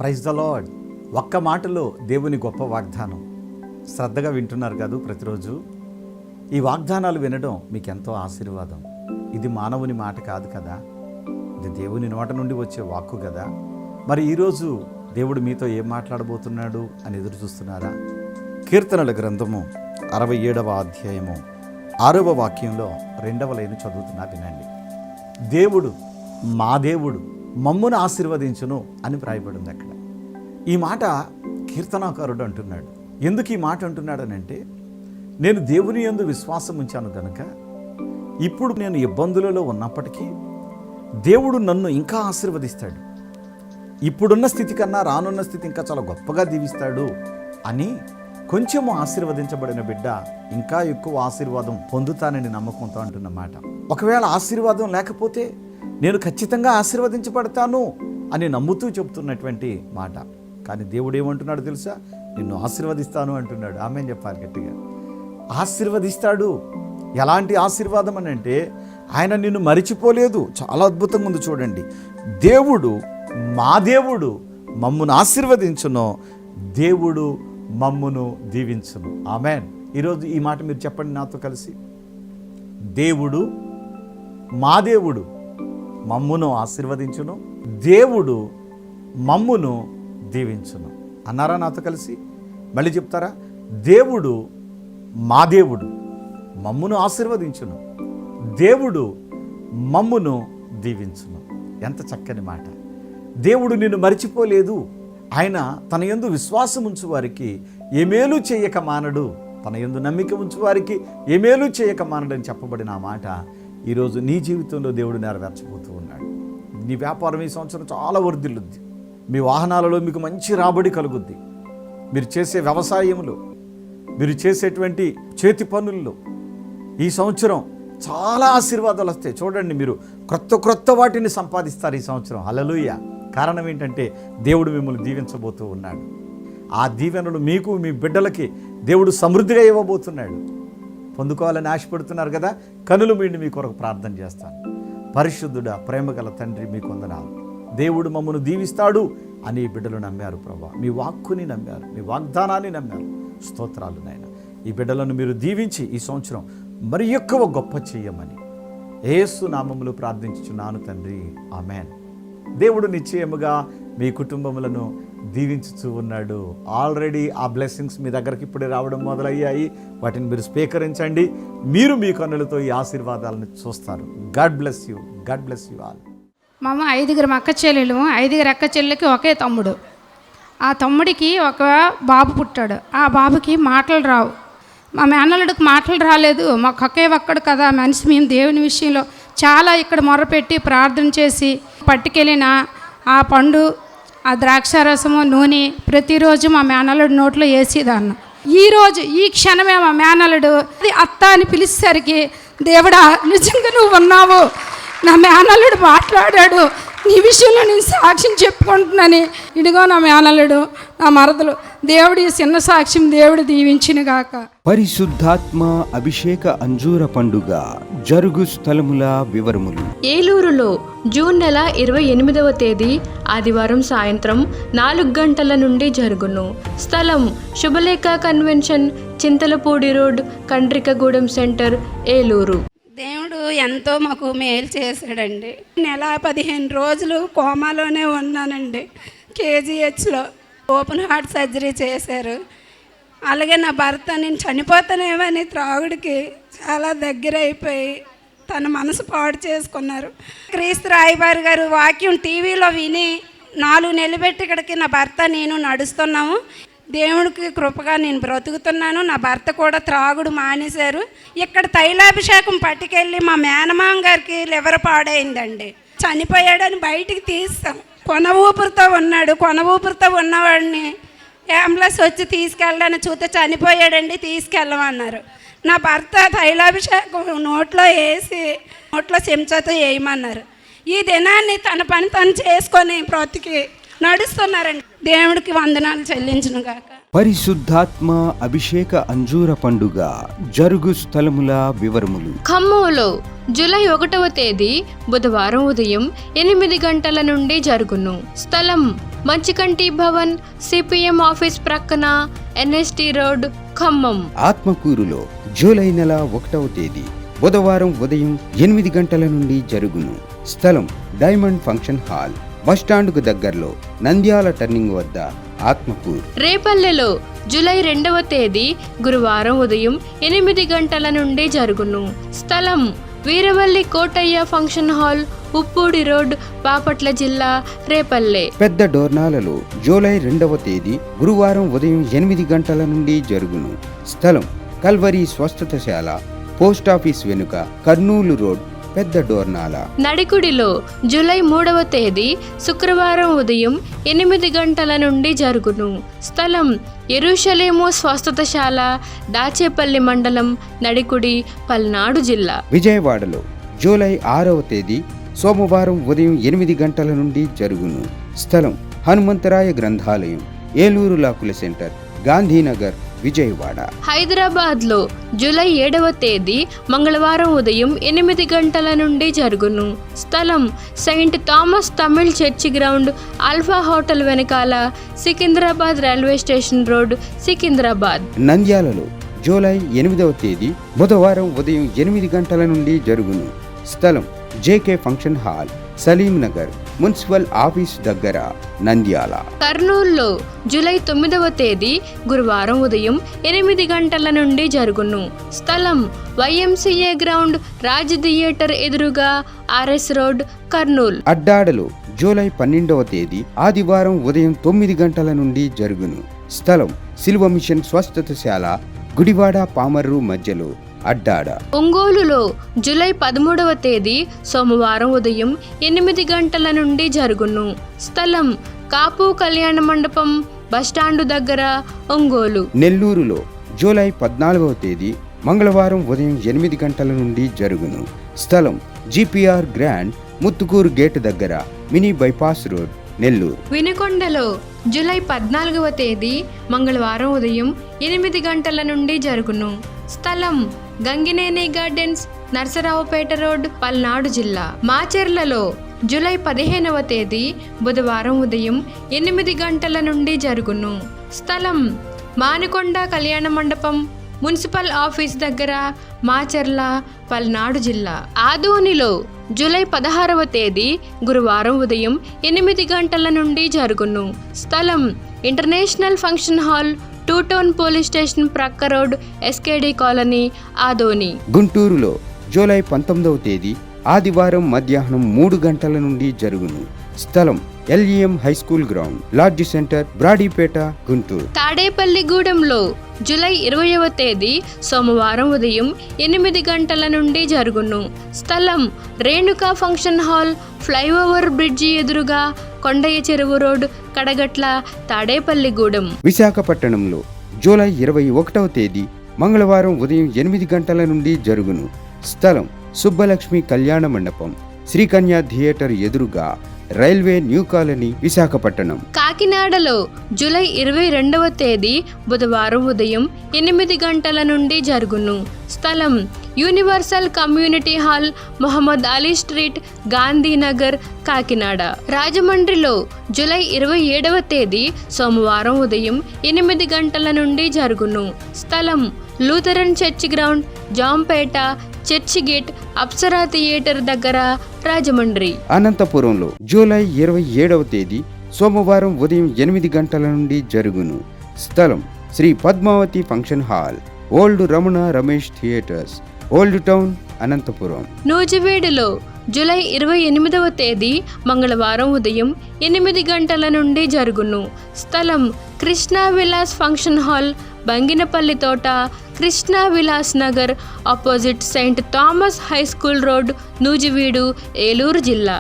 Praise the lord. ఒక్క మాటలో దేవుని గొప్ప వాగ్దానం శ్రద్ధగా వింటున్నారు కాదు ప్రతిరోజు. ఈ వాగ్దానాలు వినడం మీకు ఎంతో ఆశీర్వాదం. ఇది మానవుని మాట కాదు కదా, ఇది దేవుని నోట నుండి వచ్చే వాక్కు కదా. మరి ఈరోజు దేవుడు మీతో ఏం మాట్లాడబోతున్నాడు అని ఎదురు చూస్తున్నారా? కీర్తనల గ్రంథము 67వ అధ్యాయము 6వ వాక్యంలో 2వ లైను చదువుతున్నా, వినండి. దేవుడు మా దేవుడు మమ్మును ఆశీర్వదించును అని వ్రాయబడింది అక్కడ. ఈ మాట కీర్తనాకారుడు అంటున్నాడు. ఎందుకు ఈ మాట అంటున్నాడనంటే, నేను దేవుని యందు విశ్వాసం ఉంచాను కనుక ఇప్పుడు నేను ఇబ్బందులలో ఉన్నప్పటికీ దేవుడు నన్ను ఇంకా ఆశీర్వదిస్తాడు, ఇప్పుడున్న స్థితి కన్నా రానున్న స్థితి ఇంకా చాలా గొప్పగా దీవిస్తాడు అని కొంచెము ఆశీర్వదించబడిన బిడ్డ ఇంకా ఎక్కువ ఆశీర్వాదం పొందుతానని నమ్మకంతో అంటున్నమాట. ఒకవేళ ఆశీర్వాదం లేకపోతే నేను ఖచ్చితంగా ఆశీర్వదించబడతాను అని నమ్ముతూ చెప్తున్నటువంటి మాట. కానీ దేవుడు ఏమంటున్నాడు తెలుసా? నిన్ను ఆశీర్వదిస్తాను అంటున్నాడు. ఆమేన్ చెప్పాలి గట్టిగా. ఆశీర్వదిస్తాడు. ఎలాంటి ఆశీర్వాదం అని అంటే, ఆయన నిన్ను మరిచిపోలేదు. చాలా అద్భుతంగా ఉంది చూడండి. దేవుడు మా దేవుడు మమ్మును ఆశీర్వదించును, దేవుడు మమ్మును దీవించును. ఆమేన్. ఈరోజు ఈ మాట మీరు చెప్పండి నాతో కలిసి. దేవుడు మా దేవుడు మమ్మును ఆశీర్వదించును, దేవుడు మమ్మును దీవించును అన్నారా నాతో కలిసి? మళ్ళీ చెప్తారా? దేవుడు మా దేవుడు మమ్మును ఆశీర్వదించును, దేవుడు మమ్మును దీవించును. ఎంత చక్కని మాట. దేవుడు నిన్ను మరిచిపోలేదు. ఆయన తన యందు విశ్వాసం ఉంచు వారికి ఏ మేలు చేయక మానడు, తన యందు నమ్మిక ఉంచు వారికి ఏ మేలు చేయక మానడని చెప్పబడిన ఆ మాట ఈరోజు నీ జీవితంలో దేవుడు నెరవేర్చబోతూ ఉన్నాడు. నీ వ్యాపారం ఈ సంవత్సరం చాలా వర్ధిల్లుద్ది. మీ వాహనాలలో మీకు మంచి రాబడి కలుగుద్ది. మీరు చేసే వ్యవసాయంలో, మీరు చేసేటువంటి చేతి పనుల్లో ఈ సంవత్సరం చాలా ఆశీర్వాదాలు వస్తాయి. చూడండి, మీరు క్రొత్త వాటిని సంపాదిస్తారు ఈ సంవత్సరం. హల్లెలూయా. కారణం ఏంటంటే దేవుడు మిమ్మల్ని దీవించబోతూ ఉన్నాడు. ఆ దీవెనలు మీకు, మీ బిడ్డలకి దేవుడు సమృద్ధిగా ఇవ్వబోతున్నాడు. పొందుకోవాలని ఆశపడుతున్నారు కదా? కనులు మీండి మీ కొరకు ప్రార్థన చేస్తాను. పరిశుద్ధుడా, ప్రేమగల తండ్రి, మీకు వందనాలు. దేవుడు మమ్మను దీవిస్తాడు అని ఈ బిడ్డలు నమ్మారు ప్రభా. మీ వాక్కుని నమ్మారు, మీ వాగ్దానాన్ని నమ్మారు. స్తోత్రాలు నాయన. ఈ బిడ్డలను మీరు దీవించి ఈ సంవత్సరం మరి ఎక్కువ గొప్ప చేయమని యేసు నామములో ప్రార్థించుచున్నాను తండ్రి. ఆమేన్. దేవుడు నిశ్చయముగా మీ కుటుంబములను దీవించుతూ ఉన్నాడు. ఆల్రెడీ ఆ బ్లెస్సింగ్స్ మీ దగ్గరికి ఇప్పుడే రావడం మొదలయ్యాయి. వాటిని మీరు స్వీకరించండి. మీరు మీ కన్నులతో ఈ ఆశీర్వాదాలను చూస్తారు. God bless you. God bless you all. మామ 5 అక్క చెల్లెలు, 5 అక్క చెల్లెలకి ఒకే తమ్ముడు. ఆ తమ్ముడికి ఒక బాబు పుట్టాడు. ఆ బాబుకి మాటలు రావు. మా మేనల్లుడికి మాటలు రాలేదు. మాకు ఒకే ఒక్కడు కదా మనిషి. మేము దేవుని విషయంలో చాలా ఇక్కడ మొరపెట్టి ప్రార్థన చేసి పట్టుకెళ్ళిన ఆ పండు, ఆ ద్రాక్షారసము, నూనె ప్రతిరోజు మా మేనల్లుడి నోట్లో వేసేదాన్ని. ఈరోజు ఈ క్షణమే మా మేనల్లుడు అత్త అని పిలిచేసరికి, దేవుడా నిజంగా నువ్వు ఉన్నావు, నా మేనల్లుడు మాట్లాడాడు, నీ విషయంలో నేను సాక్ష్యం చెప్పుకుంటున్నాను. ఇదిగో నా మేనల్లుడు, నా మరదలు. దేవుడి చిన్న సాక్ష్యం దేవుడు దీవించినగాక. పరిశుద్ధాత్మ అభిషేక అంజూర పండుగ జరుగు స్థలముల వివరములు. ఏలూరులో జూన్ నెల 28వ తేదీ ఆదివారం సాయంత్రం 4 గంటల నుండి జరుగును. స్థలం Subhalekha convention, Chintalapudi road, Kandrikagudem centre, Eluru. దేవుడు ఎంతో మాకు మేలు చేశాడండి. నెల 15 రోజులు కోమాలోనే ఉన్నానండి. కేజీహెచ్లో ఓపెన్ హార్ట్ సర్జరీ చేశారు. అలాగే నా భర్త నేను చనిపోతానేమని త్రాగుడికి చాలా దగ్గర అయిపోయి తన మనసు పాడు చేసుకున్నారు. క్రీస్తు రాయబారి గారు వాక్యం టీవీలో విని 4 నెలలు పెట్టి ఇక్కడికి నా భర్త నేను నడుస్తున్నాము. దేవుడికి కృపగా నేను బ్రతుకుతున్నాను. నా భర్త కూడా త్రాగుడు మానేశారు. ఇక్కడ తైలాభిషేకం పట్టుకెళ్ళి మా మేనమామ గారికి లివర్ పాడైందండి. చనిపోయాడని బయటికి తీస్తాం. కొన ఊపిరితో ఉన్నాడు. కొన ఊపిరితో ఉన్నవాడిని అంబులెన్స్ వచ్చి తీసుకెళ్ళడానికి చూస్తే చనిపోయాడండి, తీసుకెళ్ళమన్నారు. నా భర్త తైలాభిషేకం నోట్లో వేసి నోట్లో చెంచాతో వేయమన్నారు. ఈ దినాన్ని తన పని తను చేసుకొని బ్రతికి నడుస్తున్నారండి. దేవుడికి వందనాలు చెల్లించును గాక. పరిశుద్ధాత్మ అభిషేక అంజూర పండుగ జరుగు స్థలముల వివరములు. ఖమ్మంలో జూలై 1వ తేదీ బుధవారం ఉదయం 8 గంటల నుండి జరుగును. స్థలం మంచికంటి భవన్, సిపిఎం ఆఫీస్ ప్రక్కన, ఎన్ఎస్టి రోడ్, ఖమ్మం. ఆత్మకూరులో జూలై నెల 1వ తేదీ బుధవారం ఉదయం 8 గంటల నుండి జరుగును. స్థలం డైమండ్ ఫంక్షన్ హాల్, బస్టాండ్కు దగ్గరలో, నంద్యాల టర్నింగ్ వద్ద, ఆత్మకూరు. రేపల్లెలో జూలై 2వ తేదీ గురువారం ఉదయం 8 గంటల నుండి జరుగును. స్థలం Veeravalli Kotaiah function hall, Uppudi road, Bapatla జిల్లా, రేపల్లె. పెద్ద డోర్నాలలో జూలై 2వ తేదీ గురువారం ఉదయం 8 గంటల నుండి జరుగును. స్థలం కల్వరి స్వస్థతశాల, పోస్టాఫీస్ వెనుక, కర్నూలు రోడ్, పెద్ద డోర్నాల. నడికుడిలో జూలై 3వ తేదీ శుక్రవారం ఉదయం 8 గంటల నుండి జరుగును. స్థలం యెరూషలేము స్వస్థతశాల, దాచేపల్లి మండలం, నడికుడి, పల్నాడు జిల్లా. విజయవాడలో జూలై 6వ తేదీ సోమవారం ఉదయం 8 గంటల నుండి జరుగును. స్థలం హనుమంతరాయ గ్రంథాలయం, ఏలూరు లాకుల సెంటర్, గాంధీనగర్, విజయవాడ. హైదరాబాద్లో జూలై 7వ తేదీ మంగళవారం ఉదయం 8 గంటల నుండి జరుగును. స్థలం saint Thomas Tamil church ground, alpha hotel వెనకాల, Secunderabad railway station road, Secunderabad. నంద్యాలలో జూలై 8వ తేదీ బుధవారం ఉదయం 8 గంటల నుండి జరుగును. స్థలం JK function hall, Salim Nagar, municipal office దగ్గర, నంద్యాల. కర్నూలులో జూలై 9వ తేదీ గురువారం ఉదయం 8 గంటల నుండి జరుగును. స్థలం వైఎంసీఏ గ్రౌండ్, రాజ్ థియేటర్ ఎదురుగా, ఆర్ఎస్ రోడ్, కర్నూలు. అడ్డాడలో జూలై 12వ తేదీ ఆదివారం ఉదయం 9 గంటల నుండి జరుగును. స్థలం సిల్వ మిషన్ స్వస్థతశాల, గుడివాడ పామర్రు మధ్యలో, అడ్డాడ. ఒంగోలులో జూలై 13వ తేదీ సోమవారం ఉదయం 8 గంటల నుండి జరుగును. స్థలం కాపు కళ్యాణ మండపం, బస్టాండు దగ్గర, ఒంగోలు. నెల్లూరులో జూలై 14వ తేదీ మంగళవారం ఉదయం 8 గంటల నుండి జరుగును. స్థలం జిపిఆర్ గ్రాండ్, ముత్తుకూరు గేట్ దగ్గర, మినీ బైపాస్ రోడ్, నెల్లూరు. వినుకొండలో జూలై 14వ తేదీ మంగళవారం ఉదయం 8 గంటల నుండి జరుగును. స్థలం గంగినేని గార్డెన్స్, నర్సరావుపేట రోడ్, పల్నాడు జిల్లా. మాచెర్లలో జూలై 15వ తేదీ బుధవారం ఉదయం 8 గంటల నుండి జరుగును. స్థలం మానుకొండ కళ్యాణ మండపం, మున్సిపల్ ఆఫీస్ దగ్గర, మాచెర్ల, పల్నాడు జిల్లా. ఆదోనిలో జూలై 16వ తేదీ గురువారం ఉదయం 8 గంటల నుండి జరుగును. స్థలం international function hall, two town police station ప్రక్క రోడ్, ఎస్కేడి కాలనీ, ఆదోని. గుంటూరులో జూలై 19వ తేదీ ఆదివారం మధ్యాహ్నం 3 గంటల నుండి జరుగును. స్థలం LEM high school ground, lodge centre, Brodipet, Guntur. తాడేపల్లిగూడెంలో జూలై 20వ తేదీ సోమవారం ఉదయం 8 గంటల నుండి జరుగును. స్థలం Renuka function hall, flyover bridge ఎదురుగా, కొండయ్య చెరువు రోడ్, కడగట్ల, తాడేపల్లిగూడెం. విశాఖపట్నంలో జూలై 21వ తేదీ మంగళవారం ఉదయం 8 గంటల నుండి జరుగును. స్థలం సుబ్బలక్ష్మి కళ్యాణ మండపం, శ్రీకన్య థియేటర్ ఎదురుగా, రైల్వే న్యూ కాలనీ, విశాఖపట్నం. కాకినాడలో జూలై 22వ తేదీ బుధవారం ఉదయం 8 గంటల నుండి జరుగును. స్థలం universal community hall, Mohammad Ali street, Gandhinagar, Kakinada. రాజమండ్రిలో జూలై 27వ తేదీ సోమవారం ఉదయం 8 గంటల నుండి జరుగును. స్థలం Lutheran church ground, Jampeta, church gate, Apsara theatre దగ్గర, రాజమండ్రి. అనంతపురంలో జూలై 27వ తేదీ సోమవారం ఉదయం 8 గంటల నుండి జరుగును. స్థలం Shri Padmavathi function hall, old Ramana Ramesh theatres, old town, Anantapur. నూజివీడులో జూలై 28వ తేదీ మంగళవారం ఉదయం 8 గంటల నుండి జరుగును. స్థలం కృష్ణా విలాస్ ఫంక్షన్ హాల్, బంగినపల్లి తోట, Krishna Vilas Nagar, opposite Saint Thomas high school road, Nuzvid, Eluru జిల్లా.